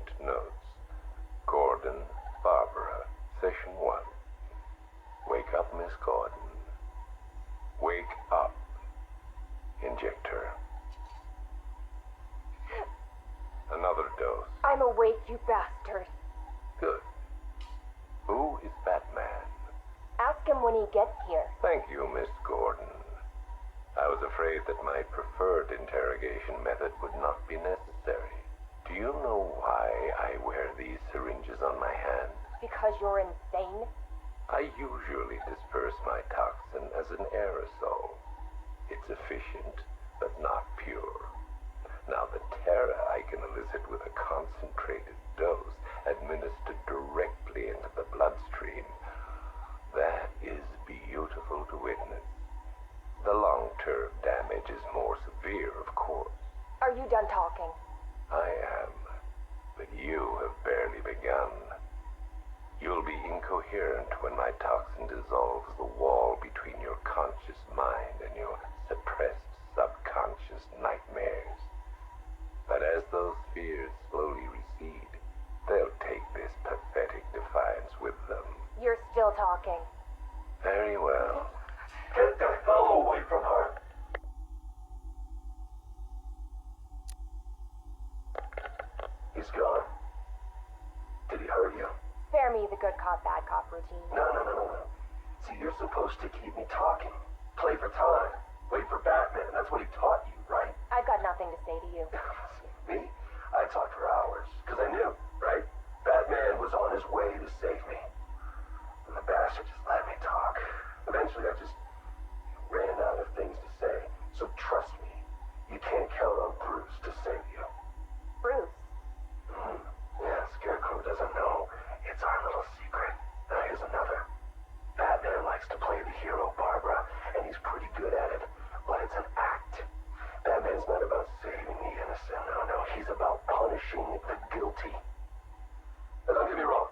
Agent notes. Gordon, Barbara, Session 1. Wake up, Miss Gordon. Wake up. Inject her. Another dose. I'm awake, you bastard. Good. Who is Batman? Ask him when he gets here. Thank you, Miss Gordon. I was afraid that my preferred interrogation method would not be necessary. Do you know why I wear these syringes on my hand? Because you're insane? I usually disperse my toxin as an aerosol. It's efficient, but not pure. Now, the terror I can elicit with a concentrated dose administered directly into the bloodstream, that is beautiful to witness. The long-term damage is more severe, of course. Are you done talking? I am, but you have barely begun. You'll be incoherent when my toxin dissolves the wall between your conscious mind and your suppressed subconscious nightmares. But as those fears slowly recede, they'll take this pathetic defiance with them. You're still talking. Very well. Get the hell away from her! He's gone. Did he hurt you? Spare me the good cop, bad cop routine. No. See, you're supposed to keep me talking. Play for time. Wait for Batman. That's what he taught you, right? I've got nothing to say to you. Me? I talked for hours, because I knew, right? Batman was on his way to save me. And the bastard just let me talk. Eventually I just ran out of things to say. So trust me, you can't count on Bruce to save you. Bruce? Yeah, Scarecrow doesn't know. It's our little secret. Now here's another. Batman likes to play the hero, Barbara, and he's pretty good at it. But it's an act. Batman's not about saving the innocent. No, he's about punishing the guilty. Now don't get me wrong.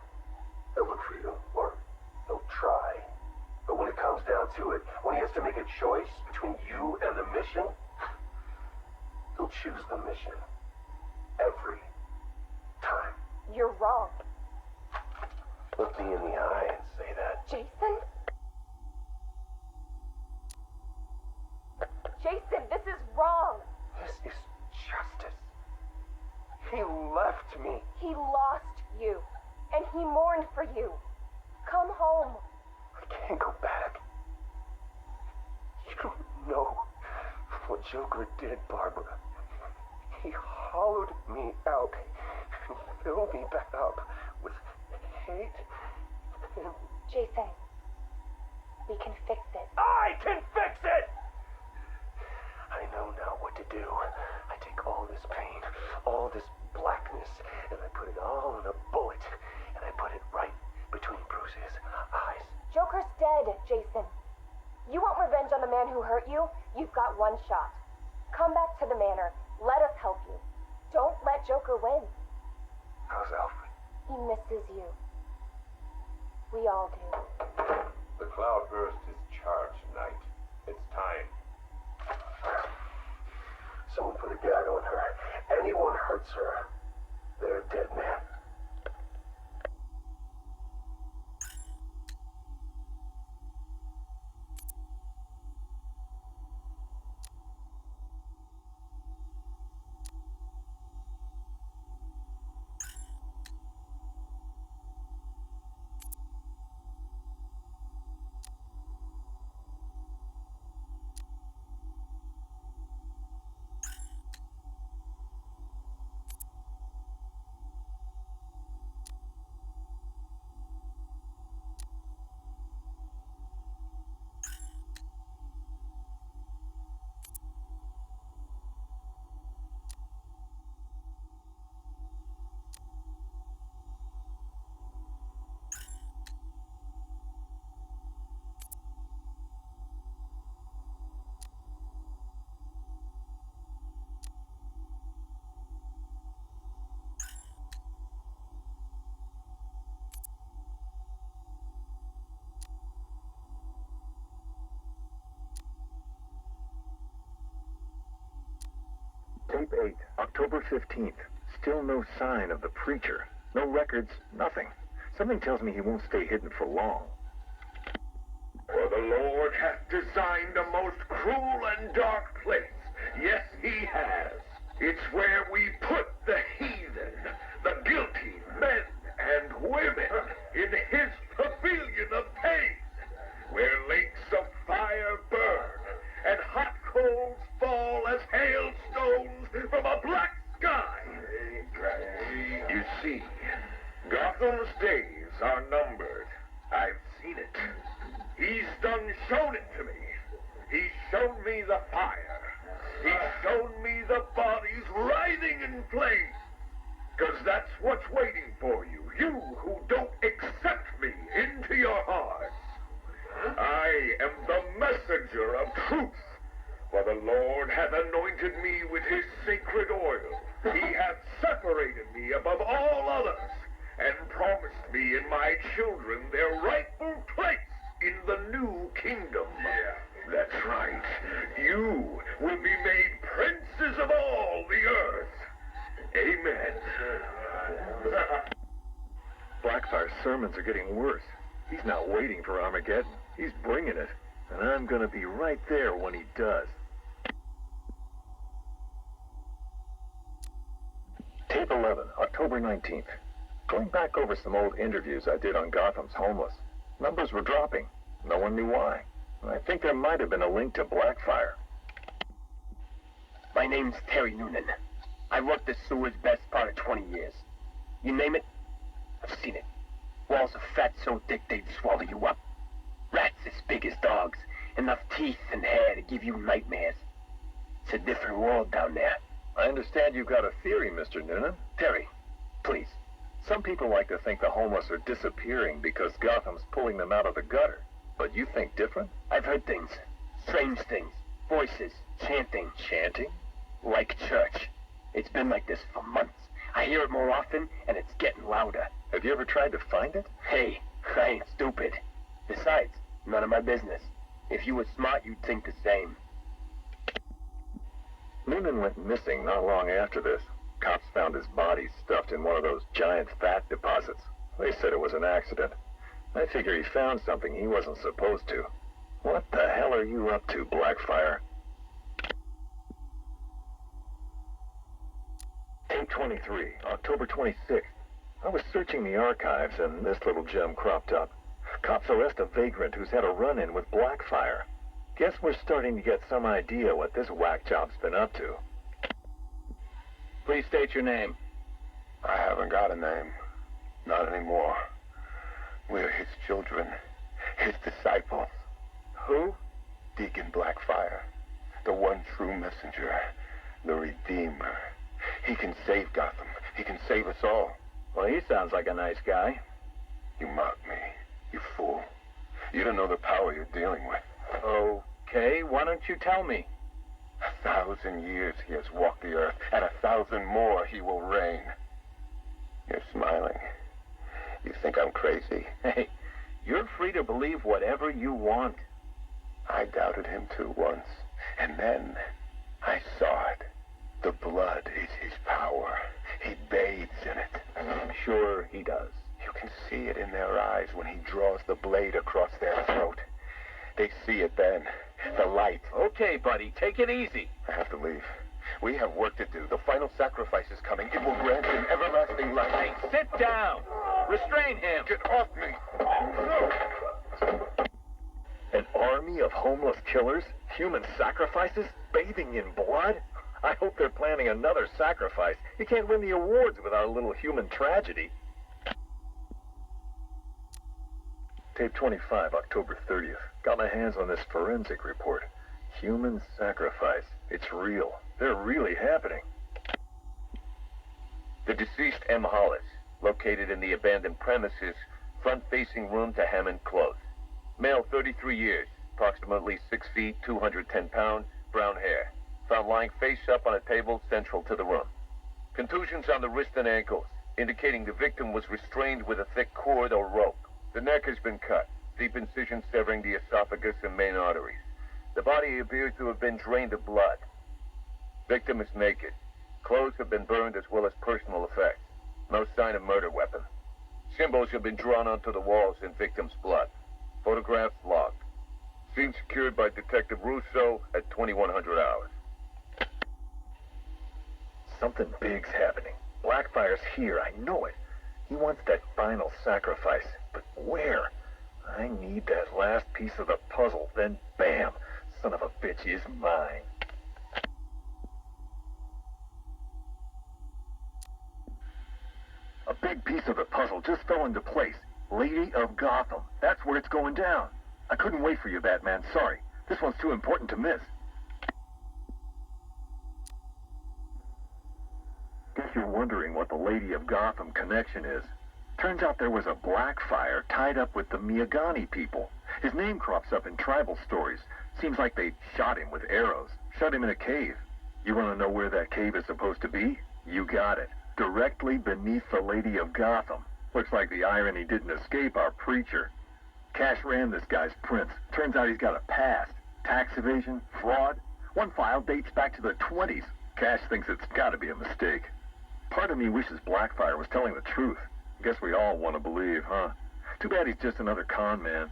He'll look for you, or he'll try. But when it comes down to it, when he has to make a choice between you and the mission, he'll choose the mission. Every time. You're wrong. Look me in the eye and say that. Jason? Jason, this is wrong. This is justice. He left me. He lost you, and he mourned for you. Come home. I can't go back. You don't know what Joker did, Barbara. He hollowed me out and filled me back up with hate and... Jason, we can fix it. I can fix it! I know now what to do. I take all this pain, all this blackness, and I put it all in a bullet, and I put it right between Bruce's eyes. Joker's dead, Jason. You want revenge on the man who hurt you? You've got one shot. Come back to the manor. Let us help you. Don't let Joker win. How's Alfred? He misses you. We all do. The cloudburst is charged, Knight. It's time. Someone put a gag on her. Anyone hurts her, they're a dead man. Tape 8, October 15th. still no sign of the preacher. No records, nothing. Something tells me he won't stay hidden for long. For the Lord hath designed a most cruel and dark place. Yes, he has. It's where we put the heathen, the guilty men and women in his pavilion of pain, where lakes of fire burn and hot coals fall as hailstones from a black sky. You see, Gotham's days are numbered. I've seen it. He's shown it to me. He's shown me the fire. He's shown me the bodies writhing in flames. 'Cause that's what's waiting for you, you who don't accept me into your hearts. I am the messenger of truth, for the Lord hath anointed me with his sacred oil. He hath separated me above all others, and promised me and my children their rightful place in the new kingdom. That's right. You will be made princes of all the earth. Amen. Blackfire's sermons are getting worse. He's not waiting for Armageddon. He's bringing it. And I'm gonna be right there when he does. Tape 11, October 19th. Going back over some old interviews I did on Gotham's homeless. Numbers were dropping. No one knew why. I think there might have been a link to Blackfire. My name's Terry Noonan. I worked the sewers best part of 20 years. You name it, I've seen it. Walls of fat so thick they'd swallow you up. Rats as big as dogs. Enough teeth and hair to give you nightmares. It's a different world down there. I understand you've got a theory, Mr. Noonan. Terry, please. Some people like to think the homeless are disappearing because Gotham's pulling them out of the gutter. But you think different? I've heard things. Strange things. Voices. Chanting. Chanting? Like church. It's been like this for months. I hear it more often, and it's getting louder. Have you ever tried to find it? Hey, I ain't stupid. Besides, none of my business. If you were smart, you'd think the same. Noonan went missing not long after this. Cops found his body stuffed in one of those giant fat deposits. They said it was an accident. I figure he found something he wasn't supposed to. What the hell are you up to, Blackfire? Tape 23, October 26th. I was searching the archives and this little gem cropped up. Cops arrest a vagrant who's had a run-in with Blackfire. Guess we're starting to get some idea what this whack job's been up to. Please state your name. I haven't got a name. Not anymore. We're his children. His disciples. Who? Deacon Blackfire. The one true messenger. The Redeemer. He can save Gotham. He can save us all. Well, he sounds like a nice guy. You mock me. You fool. You don't know the power you're dealing with. Okay, why don't you tell me? 1,000 years he has walked the earth, and 1,000 more he will reign. You're smiling. You think I'm crazy? Hey, you're free to believe whatever you want. I doubted him too once, and then I saw it. The blood is his power. He bathes in it. I'm sure he does. You can see it in their eyes when he draws the blade across their throat. They see it then. The light. Okay, buddy, take it easy. I have to leave. We have work to do. The final sacrifice is coming. It will grant him everlasting life. Hey, sit down. Restrain him. Get off me. An army of homeless killers? Human sacrifices? Bathing in blood? I hope they're planning another sacrifice. You can't win the awards without a little human tragedy. Tape 25, October 30th. Got my hands on this forensic report. Human sacrifice. It's real. They're really happening. The deceased M. Hollis, located in the abandoned premises, front-facing room to Hammond Close. Male, 33 years, approximately 6 feet, 210 pounds, brown hair. Found lying face up on a table central to the room. Contusions on the wrist and ankles, indicating the victim was restrained with a thick cord or rope. The neck has been cut, deep incision severing the esophagus and main arteries. The body appears to have been drained of blood. Victim is naked. Clothes have been burned as well as personal effects. No sign of murder weapon. Symbols have been drawn onto the walls in victim's blood. Photographs logged. Scene secured by Detective Russo at 2100 hours. Something big's happening. Blackfire's here, I know it. He wants that final sacrifice, but where? I need that last piece of the puzzle, then bam! Son of a bitch is mine. A big piece of the puzzle just fell into place. Lady of Gotham. That's where it's going down. I couldn't wait for you, Batman. Sorry. This one's too important to miss. Guess you're wondering what the Lady of Gotham connection is. Turns out there was a Blackfire tied up with the Miyagani people. His name crops up in tribal stories. Seems like they shot him with arrows, shut him in a cave. You want to know where that cave is supposed to be? You got it. Directly beneath the Lady of Gotham. Looks like the irony didn't escape our preacher. Cash ran this guy's prints. Turns out he's got a past. Tax evasion, fraud. One file dates back to the 20s. Cash thinks it's got to be a mistake. Part of me wishes Blackfire was telling the truth. Guess we all want to believe, huh? Too bad he's just another con man.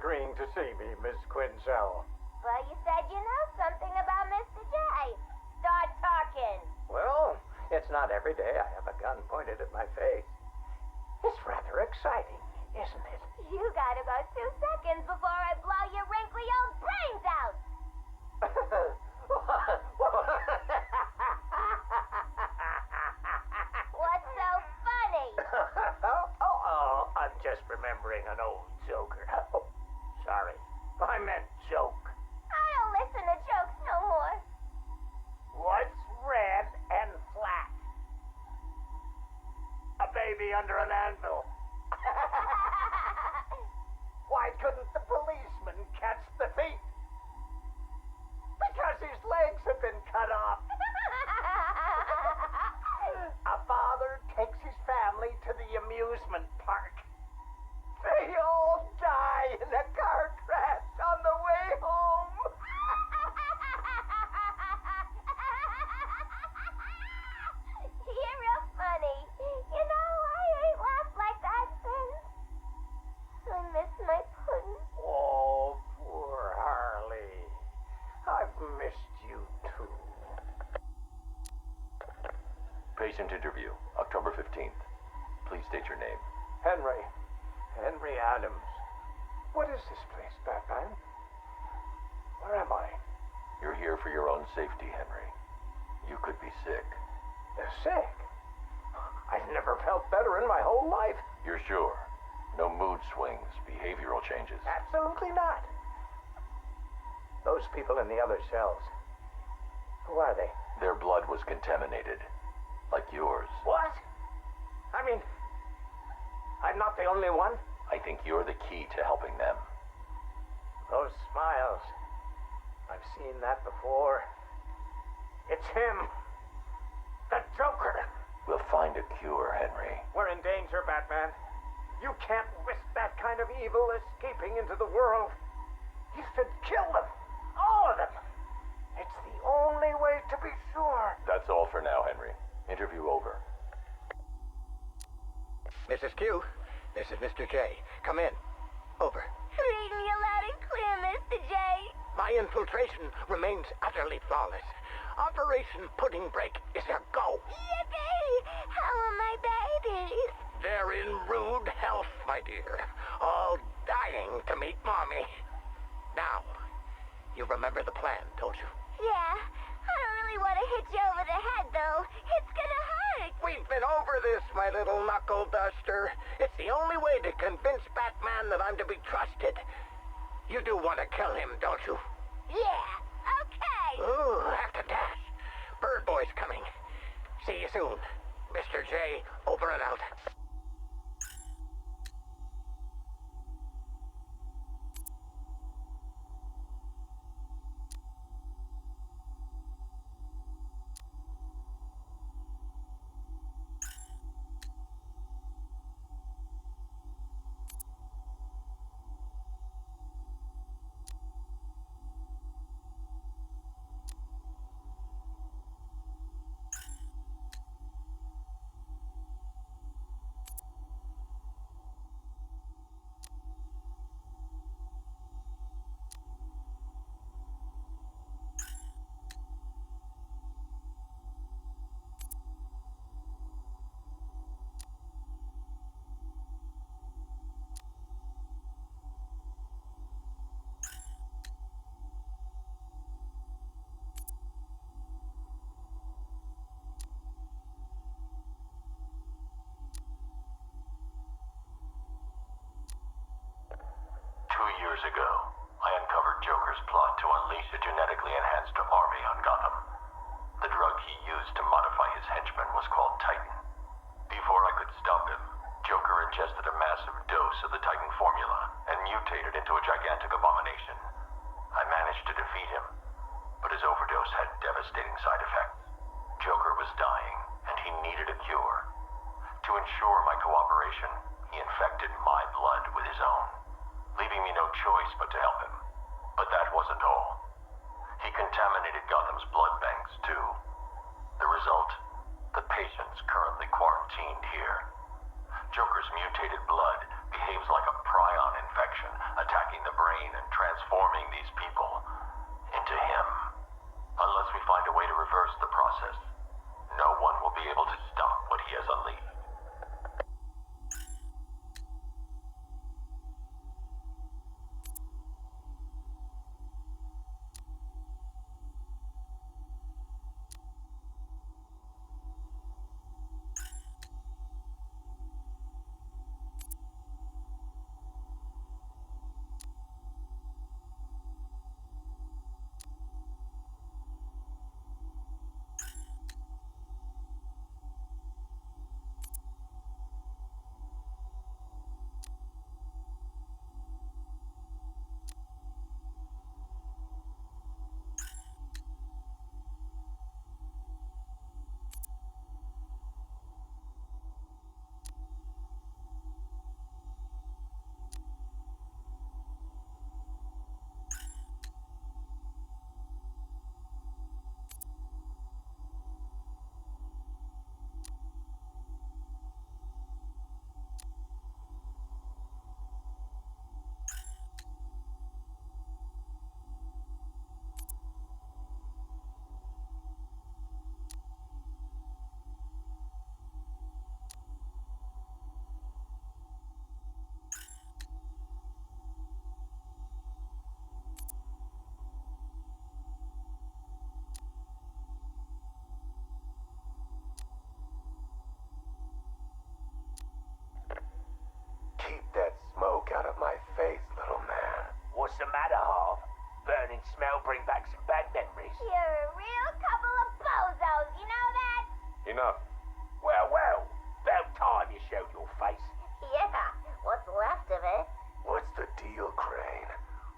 Agreeing to see me, Miss Quinzel. Well, you said you know something about Mr. J. Start talking. Well, it's not every day I have a gun pointed at my face. It's rather exciting, isn't it? You got about 2 seconds before I blow your wrinkly old brains out. What's so funny? I'm just remembering an old joker. Oh, sorry. I meant joke. I don't listen to jokes no more. What's red and flat? A baby under an anvil. Why couldn't the policeman catch the thief? Because his legs have been cut off. A father takes his family to the amusement park. They all die in a car crash on the way home. You're real funny. You know, I ain't laughed like that since. I miss my pudding. Oh, poor Harley. I've missed you too. Patient interview, October 15th. Please state your name. Henry Adams. What is this place, Batman? Where am I? You're here for your own safety, Henry. You could be sick. Sick? I've never felt better in my whole life. You're sure? No mood swings, behavioral changes? Absolutely not. Those people in the other cells. Who are they? Their blood was contaminated. Like yours. What? I mean, I'm not the only one. I think you're the key to helping them. Those smiles. I've seen that before. It's him. We'll find a cure, Henry. We're in danger, Batman. You can't risk that kind of evil escaping into the world. You should kill them. All of them. It's the only way to be sure. That's all for now, Henry. Interview over. Mrs. Q, this is Mr. J. Come in. Over. Reading you loud and clear, Mr. J. My infiltration remains utterly flawless. Operation Pudding Break is a go. Yippee! How are my babies? They're in rude health, my dear. All dying to meet Mommy. Now, you remember the plan, don't you? Yeah, I don't really want to hit you over the head, though. It's gonna hurt. We've been over this, my little knuckle duster. It's the only way to convince Batman that I'm to be trusted. You do want to kill him, don't you? Yeah, okay. Ooh, have to dash. Bird Boy's coming. See you soon. Mr. J, over and out. 2 years ago, I uncovered Joker's plot to unleash a genetically enhanced army on Gotham. The drug he used to modify his henchmen was called Titan. Before I could stop him, Joker ingested a massive dose of the Titan formula and mutated into a gigantic abomination. I managed to defeat him, but his overdose had devastating side effects. Joker was dying, and he needed a cure. To ensure my cooperation, he infected my blood with his own, leaving me no choice but to help him. But that wasn't all. He contaminated Gotham's blood banks, too. The result? The patient's currently quarantined here. Joker's mutated blood behaves like a prion infection, attacking the brain and transforming these people into him. Unless we find a way to reverse the process, no one will be able to stop what he has unleashed. Keep that smoke out of my face, little man. What's the matter, Harv? Burning smell bring back some bad memories. You're a real couple of bozos, you know that? Enough. Well, about time you showed your face. Yeah, what's left of it? What's the deal, Crane?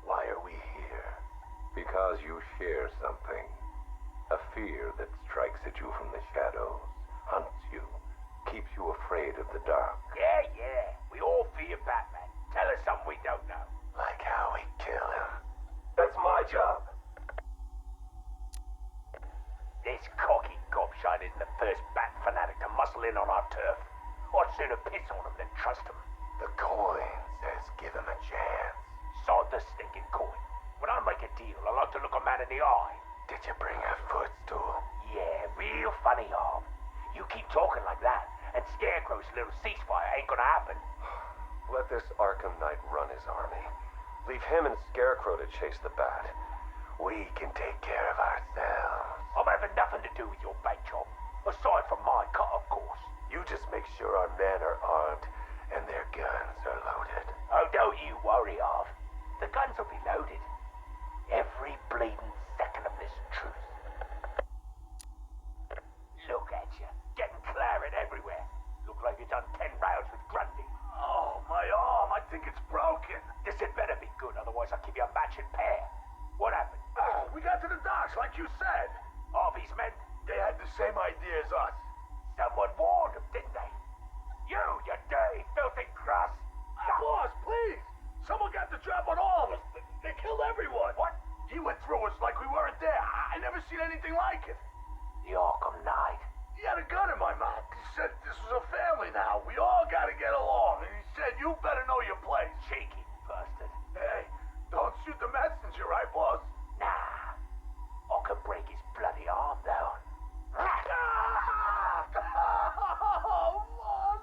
Why are we here? Because you share something. A fear that strikes at you from the shadows. hunts you, keeps you afraid of the dark. Yeah. We all fear Batman. Tell us something we don't know. Like how we kill him. That's my job. This cocky gobshite isn't the first bat fanatic to muscle in on our turf. I'd sooner piss on him than trust him. The coin says give him a chance. Sod the stinking coin. When I make a deal, I like to look a man in the eye. Did you bring a footstool? Yeah, real funny, Harv. You keep talking like that, and Scarecrow's little ceasefire ain't gonna happen. Let this Arkham Knight run his army. Leave him and Scarecrow to chase the bat. We can take care of ourselves. I'm having nothing to do with your bank job. Aside from my cut, of course. You just make sure our men are armed and their guns are loaded. Oh, don't you worry, Harv. The guns will be loaded. Every bleeding second of this truce. Look at you, getting claret everywhere. Look like you've done 10 rounds with Grundy. Oh, my arm. I think it's broken. This had better be good, otherwise I'll give you a matching pair. What happened? Oh, we got to the docks, like you said. Harvey's men? They had the same idea as us. Someone warned them, didn't they? You dirty, filthy cross. Boss, please. Someone got the drop on all of us. They killed everyone. What? He went through us like we weren't there. I never seen anything like it. The Arkham Knight. He had a gun in my mouth. He said this was a family now. We all gotta get along. And he said you better know your place. Cheeky bastard. Hey, don't shoot the messenger, right, boss? Nah. I could break his bloody arm, though. Oh, boss.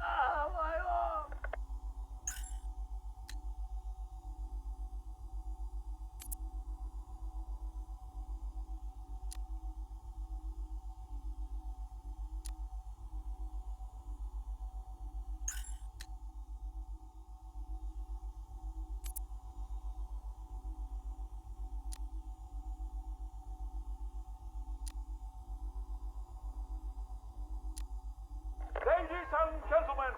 Ah, my arm. Ladies and gentlemen,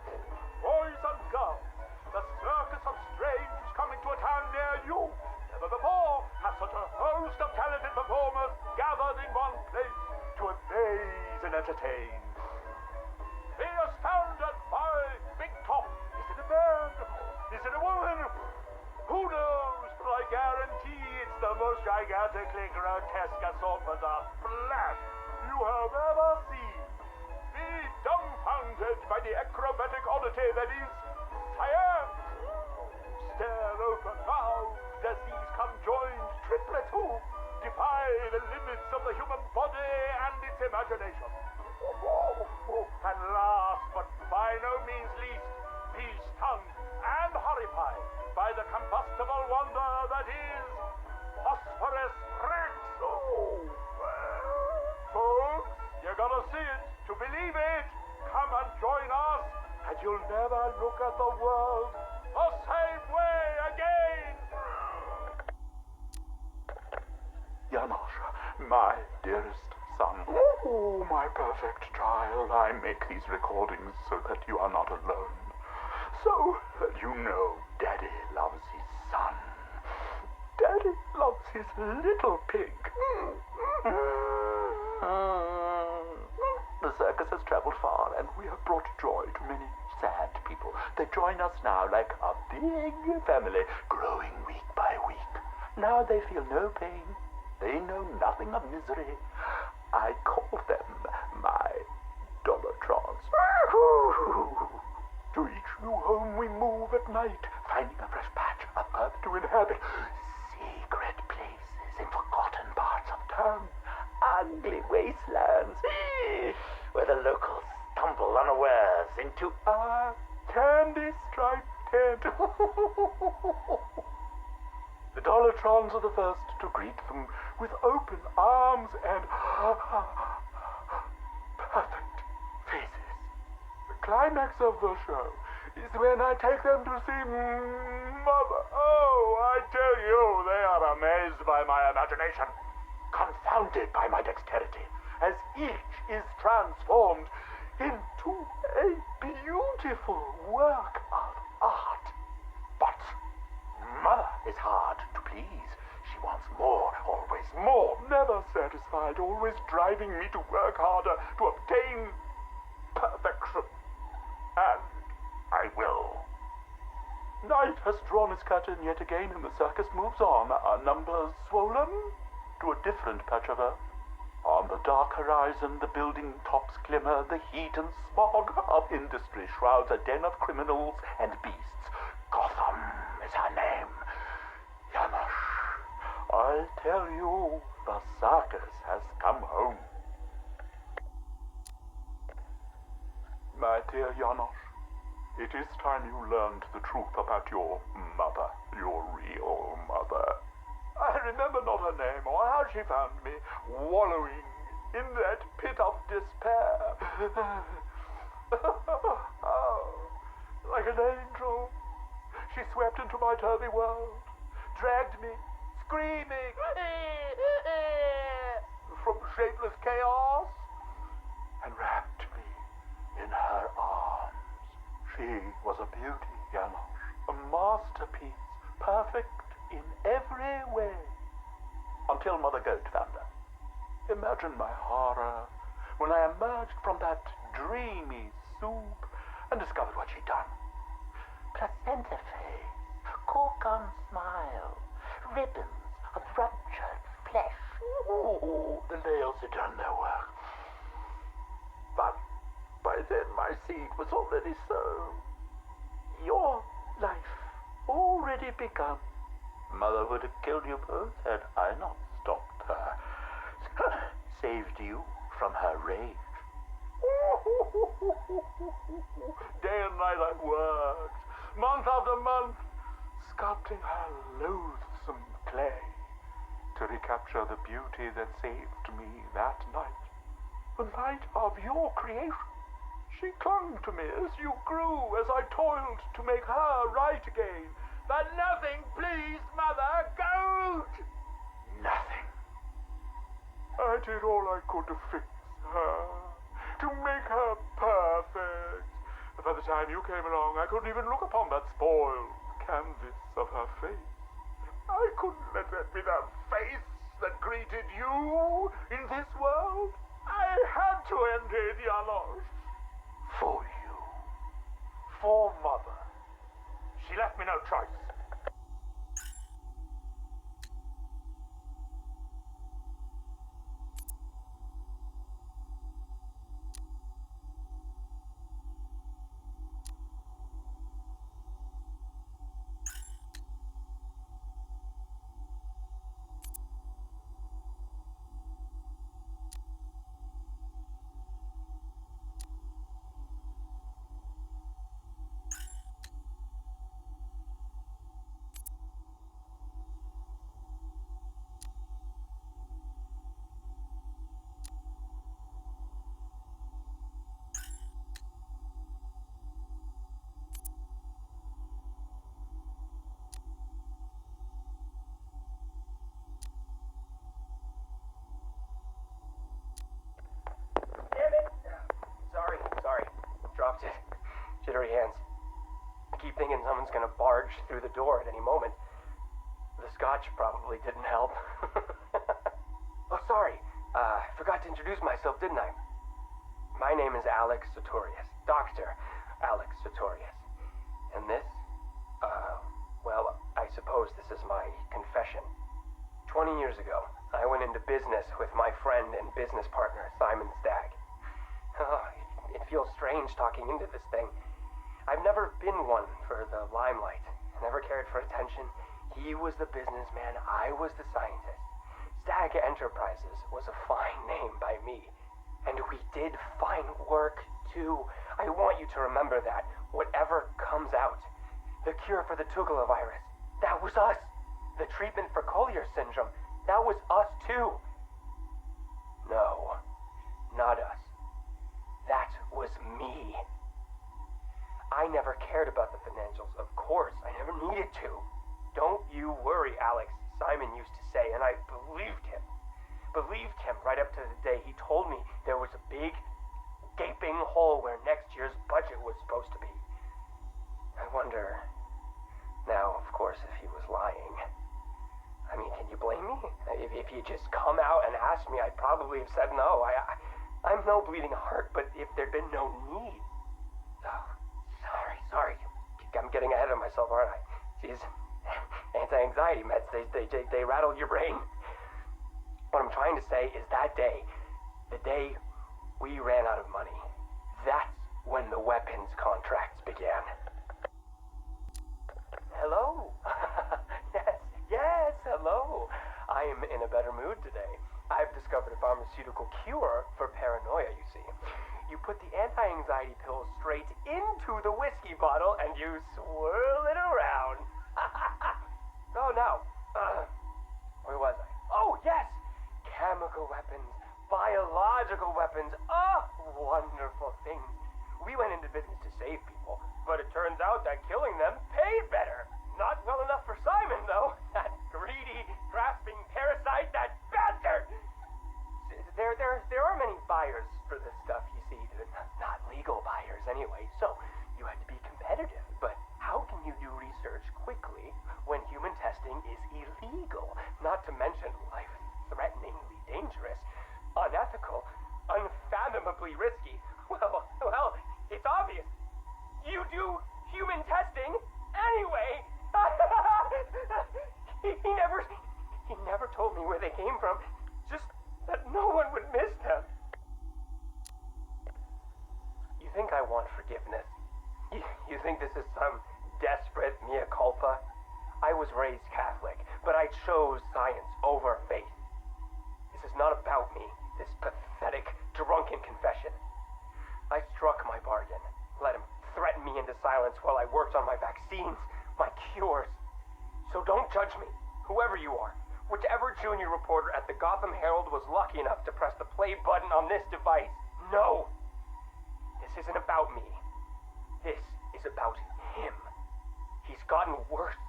boys and girls, the Circus of Strange is coming to a town near you. Never before has such a host of talented performers gathered in one place to amaze and entertain. Be astounded by Big Top. Is it a man? Is it a woman? Who knows? But I guarantee it's the most gigantically grotesque assortment of flesh you have ever seen. Be dumbfounded by the acrobatic oddity that is science. Stare open-mouthed as these conjoined triplets who defy the limits of the human body and its imagination. And last but by no means least, be stunned and horrified by the combustible wonder that is Phosphorus Rex. Folks, you gotta see it to believe it. Come and join us, and you'll never look at the world the same way again. Yamasha, my dearest son. Oh, my perfect child. I make these recordings so that you are not alone. So that you know Daddy loves his son. Daddy loves his little pig. The circus has traveled far, and we have brought joy to many sad people. They join us now like a big family, growing week by week. Now they feel no pain. They know nothing of misery. I call them my Dollartrons. To each new home we move at night, finding a fresh patch of earth to inhabit. Secret places in forgotten parts of town. Ugly wastelands where the locals stumble unawares into our candy-striped tent. The Dollartrons are the first to greet them with open arms and perfect faces. The climax of the show is when I take them to see Mother. Oh, I tell you, they are amazed by my imagination, confounded by my dexterity, as each is transformed into a beautiful work of art. But Mother is hard to please. She wants more, always more, never satisfied, always driving me to work harder, to obtain perfection. And I will. Night has drawn his curtain yet again, and the circus moves on. Our numbers swollen to a different patch of earth. On the dark horizon, the building tops glimmer. The heat and smog of industry shrouds a den of criminals and beasts. Gotham is her name. Janosch, I tell you, the circus has come home. My dear Janosch, it is time you learned the truth about your mother, your real mother. I remember not her name or how she found me, wallowing in that pit of despair. Oh, like an angel, she swept into my turvy world, dragged me, screaming, from shapeless chaos, and wrapped me in her arms. She was a beauty, Janosch, a masterpiece, perfect in every way. Until Mother Goat found her. Imagine my horror when I emerged from that dreamy soup and discovered what she'd done. Placenta face, cork-on smile, ribbons of ruptured flesh. Ooh, the nails had done their work. But by then my seed was already sown. Your life already begun. Mother would have killed you both had I not stopped her. Saved you from her rage. Day and night I worked, month after month, sculpting her loathsome clay to recapture the beauty that saved me that night. The night of your creation. She clung to me as you grew, as I toiled to make her right again. But nothing pleased Mother Goat! Nothing. I did all I could to fix her, to make her perfect. But by the time you came along, I couldn't even look upon that spoiled canvas of her face. I couldn't let that be the face that greeted you in this world. I had to end it, Janosch. For you. For Mother. She left me no choice. Jittery hands. I keep thinking someone's gonna barge through the door at any moment. The scotch probably didn't help. Oh, sorry. Forgot to introduce myself, didn't I? My name is Alex Sartorius. Dr. Alex Sartorius. And this? Well, I suppose this is my confession. 20 years ago, I went into business with my friend and business partner, Simon Stagg. Oh, it feels strange talking into this thing. I've never been one for the limelight. Never cared for attention. He was the businessman, I was the scientist. Stagg Enterprises was a fine name by me. And we did fine work, too. I want you to remember that. Whatever comes out. The cure for the Tugela virus. That was us. The treatment for Collier syndrome. That was us, too. No. Not us. That was me. I never cared about the financials, of course. I never needed to. Don't you worry, Alex, Simon used to say, and I believed him. Believed him right up to the day he told me there was a big, gaping hole where next year's budget was supposed to be. I wonder, now, of course, if he was lying. I mean, can you blame me? If you just come out and asked me, I'd probably have said no. I'm no bleeding heart, but if there'd been no need... Oh, sorry. I'm getting ahead of myself, aren't I? Jeez. Anti-anxiety meds, they rattle your brain. What I'm trying to say is that day, the day we ran out of money, that's when the weapons contracts began. Hello? Yes, hello. I am in a better mood today. I've discovered a pharmaceutical cure for paranoia, you see. You put the anti-anxiety pill straight into the whiskey bottle and you swirl it around. Oh, no. Where was I? Oh, yes! Chemical weapons, biological weapons. Oh, wonderful things. We went into business to save people, but it turns out that killing them paid better. Not well enough for Simon, though. That greedy, grasping parasite, that bastard! There are many buyers for this stuff, you see. Not legal buyers, anyway, so you had to be competitive. But how can you do research quickly when human testing is illegal? Not to mention life-threateningly dangerous, unethical, unfathomably risky. Well, it's obvious. You do human testing anyway. He never told me where they came from. Just that no one would miss them. You think I want forgiveness? You think this is some desperate mea culpa? I was raised Catholic, but I chose science over faith. This is not about me, this pathetic, drunken confession. I struck my bargain, let him threaten me into silence while I worked on my vaccines, my cures. So don't judge me, whoever you are. Whichever junior reporter at the Gotham Herald was lucky enough to press the play button on this device. No! This isn't about me. This is about him. He's gotten worse.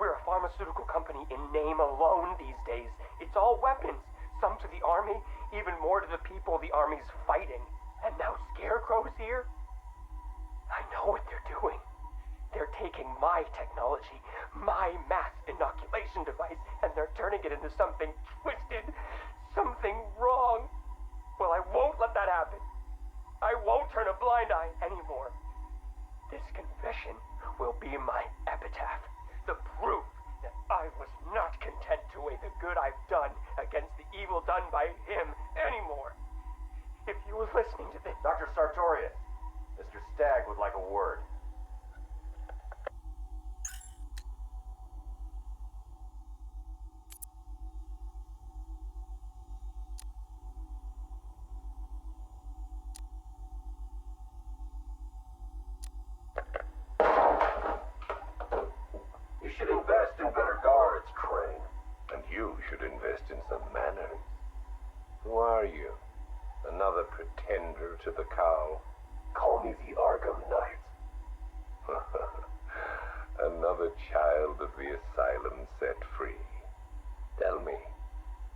We're a pharmaceutical company in name alone these days. It's all weapons. Some to the army, even more to the people the army's fighting. And now Scarecrow's here? I know what they're doing. They're taking my technology, my mass inoculation device, and they're turning it into something twisted, something wrong. Well, I won't let that happen. I won't turn a blind eye anymore. This confession will be my epitaph, the proof that I was not content to weigh the good I've done against the evil done by him anymore. If you were listening to this... Dr. Sartorius, Mr. Stagg would like a word. You should invest in better guards, Crane. And you should invest in some manners. Who are you? Another pretender to the cow? Call me the Arkham Knight. Another child of the asylum set free. Tell me,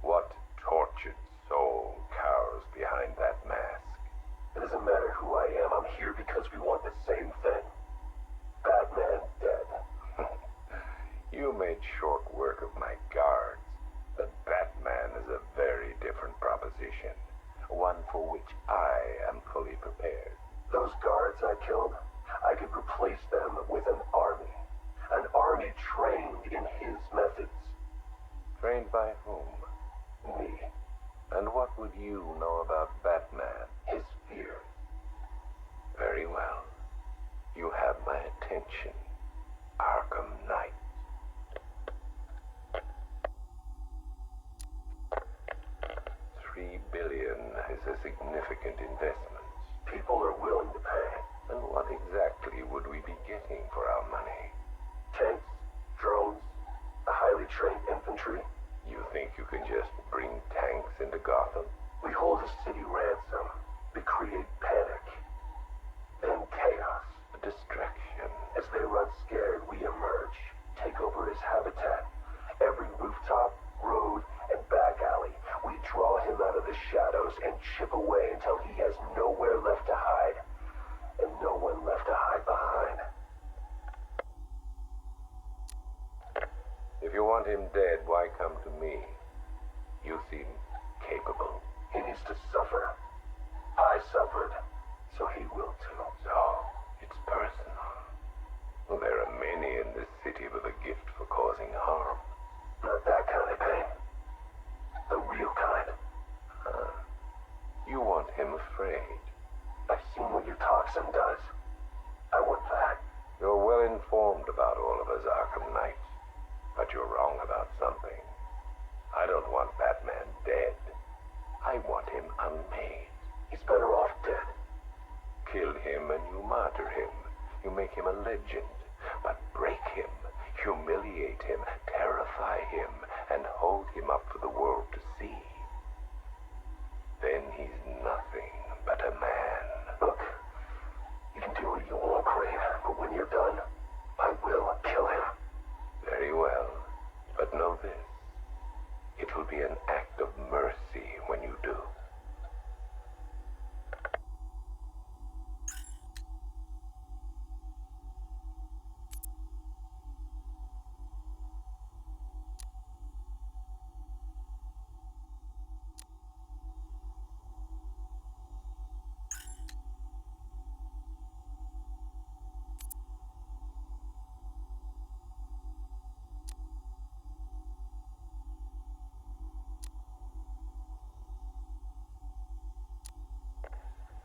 what tortured soul cowers behind that mask? It doesn't matter who I am. I'm here because we want the same thing. Batman dead. You made short work of my guards, but Batman is a very different proposition. One for which I am fully prepared. Those guards I killed, I could replace them with an army. An army trained in his methods. Trained by whom? Me. And what would you know about Batman? His fear. Very well. You have my attention, Arkham Knight. $3 billion is a significant investment. People are willing to pay. And what exactly would we be getting for our money? Tanks, drones, a highly trained infantry. You think you can just bring tanks into Gotham? We hold a city ransom. We create panic. Then chaos. A distraction. As they run scared, we emerge. Take over his habitat. Every rooftop, road, and back alley. We draw him out of the shadows and chip away until he has nowhere left to hide. And no one left to hide behind. If you want him dead, why come to me? You seem capable. He needs to suffer. I suffered, so he will too. So, it's personal. Well, there are many in this city with a gift for causing harm. Not that kind of pain. The real kind. You want him afraid. I've seen what your toxin does. I want that. You're well informed about all of us Arkham Knights, but you're wrong about something. I don't want Batman dead. I want him unmade. He's better off dead. Kill him and you martyr him. You make him a legend. But break him, humiliate him, terrify him, and hold him up for the world to see. Then he's nothing but a man. Look, you can do what you want, Crane, but when you're done, I will kill him. Very well, but know this. It will be an act of mercy when you do.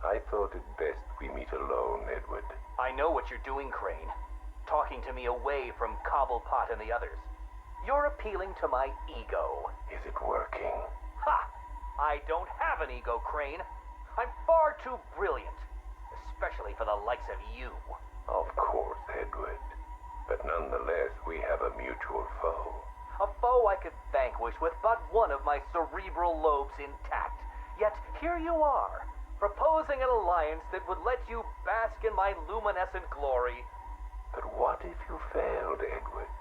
I thought it best we meet alone, Edward. I know what you're doing, Crane. Talking to me away from Cobblepot and the others. You're appealing to my ego. Is it working? Ha! I don't have an ego, Crane. I'm far too brilliant. Especially for the likes of you. Of course, Edward. But nonetheless, we have a mutual foe. A foe I could vanquish with but one of my cerebral lobes intact. Yet here you are, proposing an alliance that would let you bask in my luminescent glory. But what if you failed, Edward?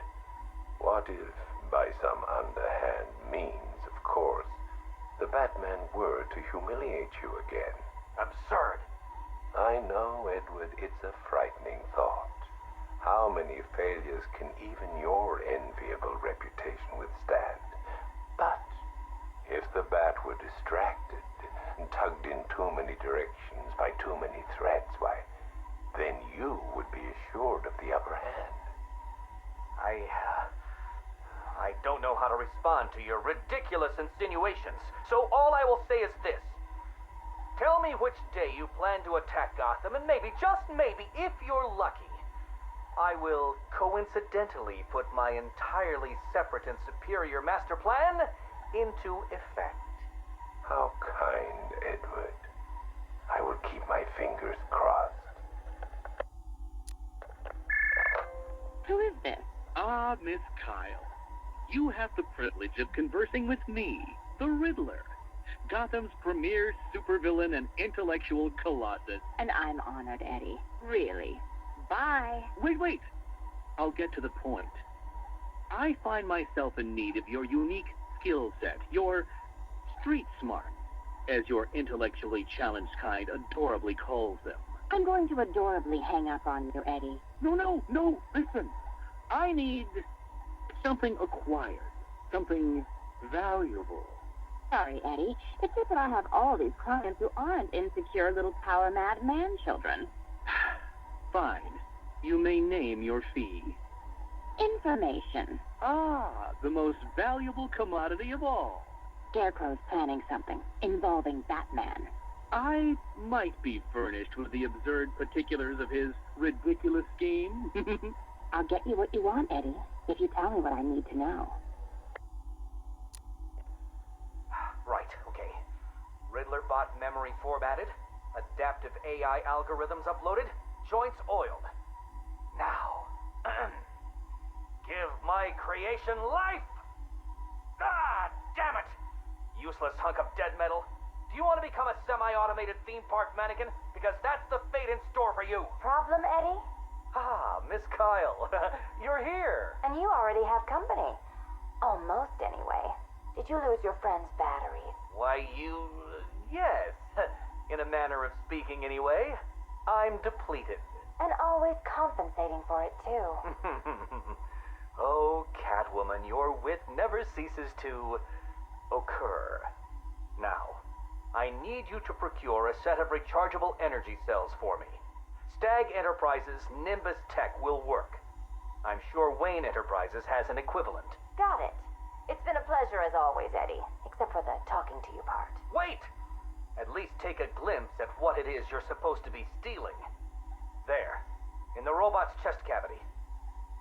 What if, by some underhand means, of course, the Batman were to humiliate you again? Absurd. I know, Edward, it's a frightening thought. How many failures can even your enviable reputation withstand? But if the Bat were distracted and tugged in too many directions by too many threats, why, then you would be assured of the upper hand. I don't know how to respond to your ridiculous insinuations, so all I will say is this. Tell me which day you plan to attack Gotham, and maybe, just maybe, if you're lucky, I will coincidentally put my entirely separate and superior master plan into effect. How kind, Edward. I will keep my fingers crossed. Who is this? Ah, Miss Kyle. You have the privilege of conversing with me, the Riddler, Gotham's premier supervillain and intellectual colossus. And I'm honored, Eddie. Really. Bye. Wait. I'll get to the point. I find myself in need of your unique skill set, your street smart, as your intellectually challenged kind adorably calls them. I'm going to adorably hang up on you, Eddie. No, listen. I need something acquired, something valuable. Sorry, Eddie. It's just that I have all these clients who aren't insecure little power-mad man-children. Fine. You may name your fee. Information. Ah, the most valuable commodity of all. Scarecrow's planning something involving Batman. I might be furnished with the absurd particulars of his ridiculous scheme. I'll get you what you want, Eddie, if you tell me what I need to know. Right, okay. Riddler bot memory formatted, adaptive AI algorithms uploaded, joints oiled. Now, give my creation life! Ah, damn it! Useless hunk of dead metal. Do you want to become a semi-automated theme park mannequin? Because that's the fate in store for you. Problem, Eddie? Ah, Miss Kyle, you're here. And you already have company. Almost, anyway. Did you lose your friend's batteries? Why, yes. In a manner of speaking, anyway. I'm depleted. And always compensating for it, too. Oh, Catwoman, your wit never ceases to occur. Now, I need you to procure a set of rechargeable energy cells for me. Stagg Enterprises' Nimbus Tech will work. I'm sure Wayne Enterprises has an equivalent. Got it. It's been a pleasure as always, Eddie. Except for the talking to you part. Wait! At least take a glimpse at what it is you're supposed to be stealing. There, in the robot's chest cavity.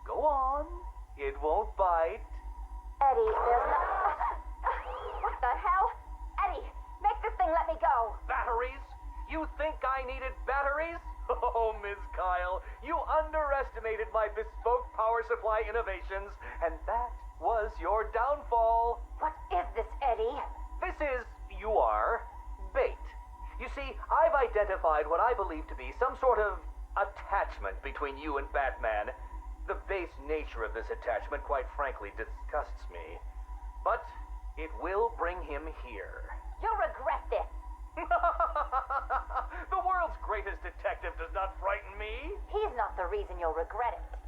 Go on. It won't bite. Eddie, there's no... What the hell? Eddie, make this thing let me go. Batteries? You think I needed batteries? Oh, Ms. Kyle, you underestimated my bespoke power supply innovations, and that was your downfall. What is this, Eddie? This is, you are, bait. You see, I've identified what I believe to be some sort of attachment between you and Batman. The base nature of this attachment, quite frankly, disgusts me. But it will bring him here. You'll regret this. The world's greatest detective does not frighten me. He's not the reason you'll regret it.